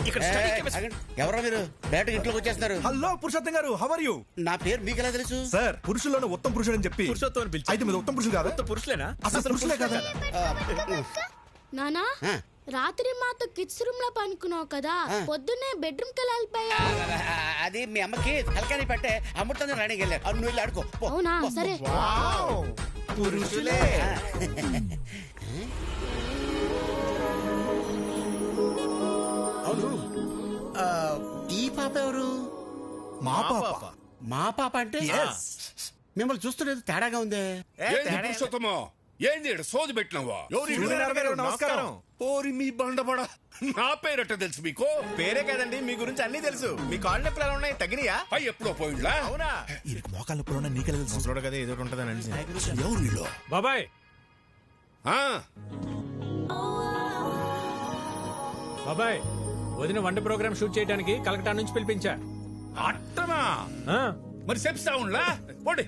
ఇక్కడ ఎవరో మీరు డైరెక్ట్ ఇంట్లోకి వచ్చేస్తున్నారు. హలో పురుషోత్తం గారు, హౌ ఆర్ యు? నా పేరు మీకు ఎలా తెలుసు? సార్ పురుషుల్లోనే ఉత్తమ పురుషుడు అని చెప్పి పురుషోత్తం అని పిలిచి అయితే మీరు ఉత్తమ పురుషులు కాదా? పురుషులేనా? అసలు పురుషులే కదా? నానా రాత్రి మాతో కిడ్స్ రూమ్ లో పనుకున్నావు కదా, పొద్దున్నే బెడ్రూమ్ కి వెళ్ళిపోయా. అది మీ అమ్మకి తలకాని పట్టే అమృతంగా రాణికి వెళ్ళారు. నువ్వు వెళ్ళి ఆడుకో. అవునా? సరే. పురుషులే. అవును, ఈ పాప ఎవరు? మా పాప. మా పాప అంటే మిమ్మల్ని చూస్తున్నది తేడాగా ఉందే. పురుషోత్తమో ఏంది సోది పెట్టినావా? నమస్కారం. ఓరి మీ బండబడ, నా పేరట తెలుసు మీకు? పేరే కదండి, మీ గురించి అన్ని తెలుసు. మీ కాళ్ళు నొప్పులు ఎలా ఉన్నాయి? తగ్గినాయా? అయ్యి ఎప్పుడో పోయిండ్లా? అవునా? ఈయనకి మోకాళ్ళ నొప్పులు నీకెలా తెలుసు? చూడ కదా ఏదో ఉంటుందని. ఎవరు వీళ్ళు? బాబాయ్ ఆ, బాబాయ్ వదిన వంట ప్రోగ్రామ్ షూట్ చేయడానికి కలకటా నుంచి పిలిపించా. అట్టనా? ఆ, మరి చెప్తా ఉండ్లా? పోండి.